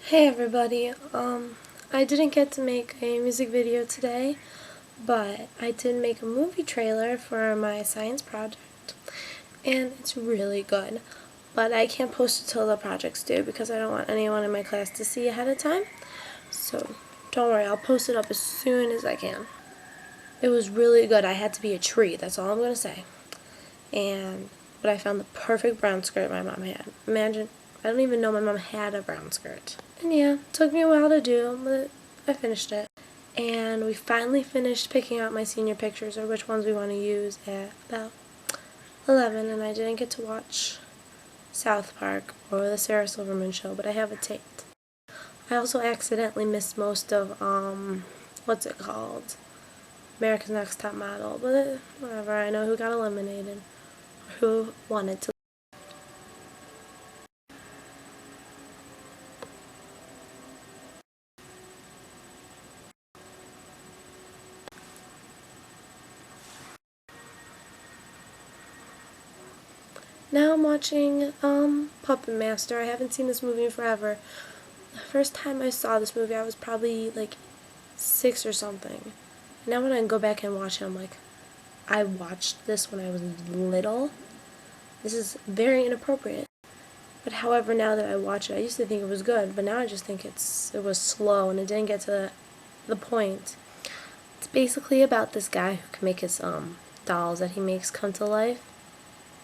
Hey everybody, I didn't get to make a music video today, but I did make a movie trailer for my science project, and it's really good. But I can't post it till the project's due because I don't want anyone in my class to see ahead of time. So don't worry, I'll post it up as soon as I can. It was really good. I had to be a tree, that's all I'm going to say. But I found the perfect brown skirt my mom had. Imagine, I don't even know my mom had a brown skirt. And yeah, it took me a while to do, but I finished it. And we finally finished picking out my senior pictures, or which ones we want to use, at about 11, and I didn't get to watch South Park or the Sarah Silverman show, but I have it taped. I also accidentally missed most of, what's it called? America's Next Top Model, but whatever, I know who got eliminated, or who wanted to. Now I'm watching Puppet Master. I haven't seen this movie in forever. The first time I saw this movie I was probably like 6 or something. Now when I go back and watch it, I'm like, I watched this when I was little. This is very inappropriate. But however, now that I watch it, I used to think it was good, but now I just think it was slow and it didn't get to the point. It's basically about this guy who can make his dolls that he makes come to life,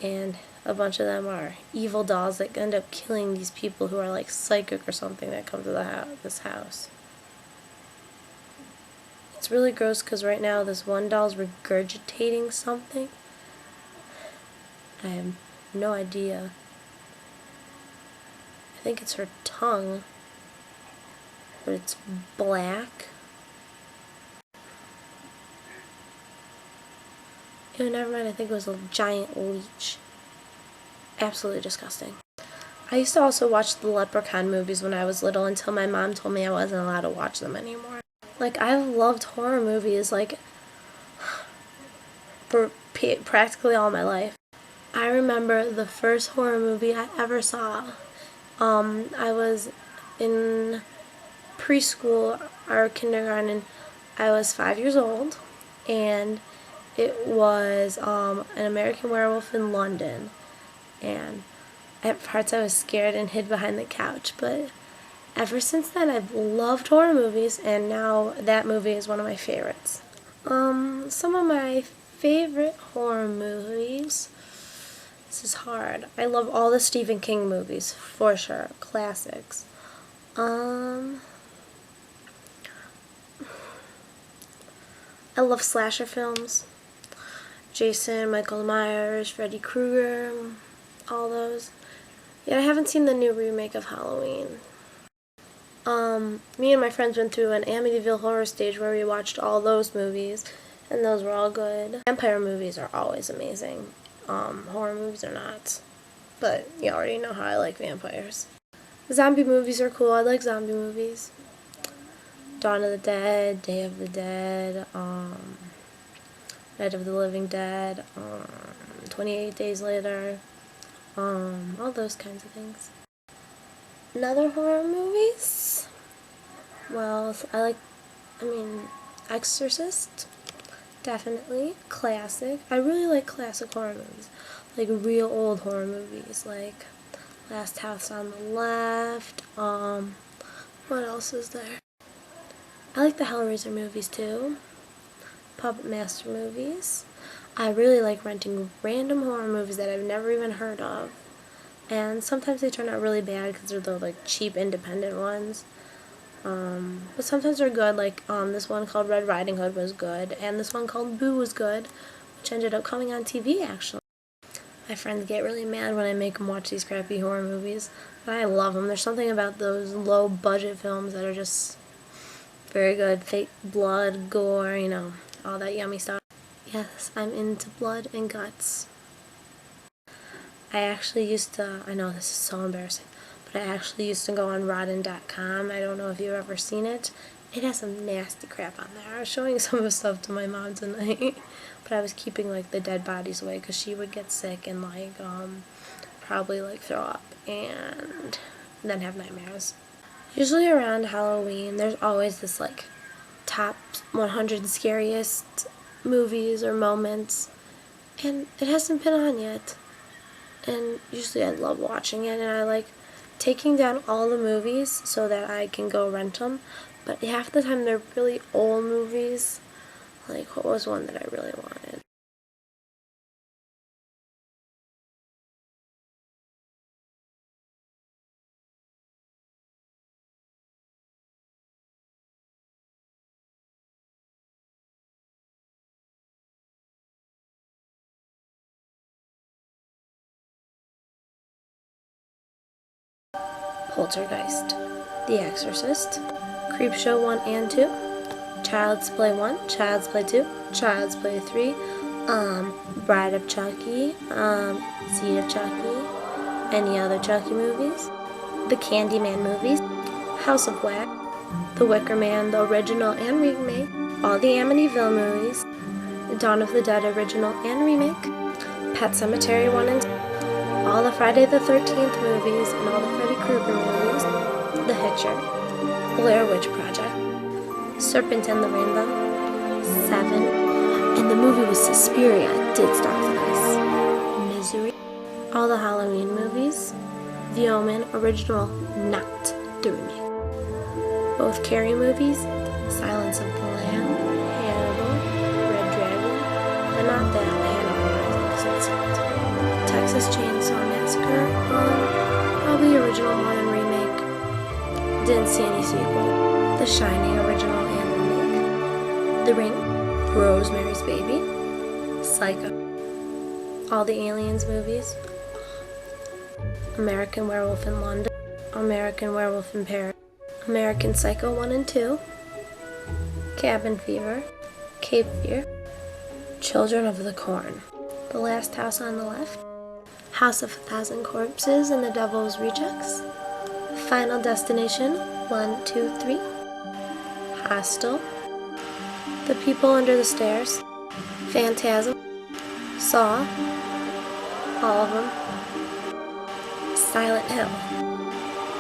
and a bunch of them are evil dolls that end up killing these people who are like psychic or something that come to this house. It's really gross because right now this one doll's regurgitating something. I have no idea. I think it's her tongue, but it's black. Oh, never mind, I think it was a giant leech. Absolutely disgusting. I used to also watch the Leprechaun movies when I was little until my mom told me I wasn't allowed to watch them anymore. Like, I've loved horror movies, like, for practically all my life. I remember the first horror movie I ever saw. I was in preschool or kindergarten. I was 5 years old, and it was an American Werewolf in London. And at parts I was scared and hid behind the couch, but ever since then I've loved horror movies, and now that movie is one of my favorites. Some of my favorite horror movies. This is hard. I love all the Stephen King movies, for sure. Classics. I love slasher films. Jason, Michael Myers, Freddy Krueger, all those. Yeah, I haven't seen the new remake of Halloween. Me and my friends went through an Amityville horror stage where we watched all those movies, and those were all good. Vampire movies are always amazing. Horror movies are not. But you already know how I like vampires. Zombie movies are cool. I like zombie movies. Dawn of the Dead, Day of the Dead, Night of the Living Dead, 28 Days Later, all those kinds of things. Another horror movies? Well, Exorcist, definitely. Classic. I really like classic horror movies. Like real old horror movies, like Last House on the Left, what else is there? I like the Hellraiser movies too. Puppet Master movies. I really like renting random horror movies that I've never even heard of. And sometimes they turn out really bad because they're the like cheap independent ones. But sometimes they're good, like this one called Red Riding Hood was good, and this one called Boo was good, which ended up coming on TV actually. My friends get really mad when I make them watch these crappy horror movies, but I love them. There's something about those low budget films that are just very good. Fake blood, gore, all that yummy stuff. Yes, I'm into blood and guts. I actually used to, I know this is so embarrassing, but I actually used to go on Rotten.com. I don't know if you've ever seen it. It has some nasty crap on there. I was showing some of the stuff to my mom tonight, but I was keeping like the dead bodies away because she would get sick and probably like throw up and then have nightmares. Usually around Halloween, there's always this like top 100 scariest movies or moments, and it hasn't been on yet. And usually I love watching it, and I like taking down all the movies so that I can go rent them. But half the time they're really old movies. Like, what was one that I really wanted? Poltergeist, The Exorcist, Creepshow 1 and 2, Child's Play 1, Child's Play 2, Child's Play 3, Bride of Chucky, Seed of Chucky, any other Chucky movies, the Candyman movies, House of Wax, The Wicker Man, the original and remake, all the Amityville movies, Dawn of the Dead original and remake, Pet Sematary 1 and 2, all the Friday the 13th movies and all the Freddy Krueger movies, The Hitcher, Blair Witch Project, Serpent and the Rainbow, Seven, and the movie was Suspiria, did start with an S, Misery, all the Halloween movies, The Omen original, not the remake, both Carrie movies, Silence of the Lamb, Hannibal, Red Dragon, and not that Hannibal Rising because it sucked. Texas Chainsaw Massacre, probably original more than remake. Didn't see any sequel. The Shining original and remake. The Ring, Rosemary's Baby, Psycho, all the Aliens movies, American Werewolf in London, American Werewolf in Paris, American Psycho 1 and 2, Cabin Fever, Cape Fear, Children of the Corn, The Last House on the Left, House of a Thousand Corpses and the Devil's Rejects, Final Destination 1, 2, 3, Hostel, The People Under the Stairs, Phantasm, Saw, all of them, Silent Hill,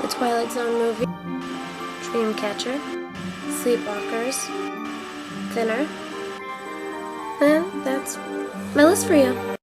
The Twilight Zone movie, Dreamcatcher, Sleepwalkers, Thinner, and that's my list for you.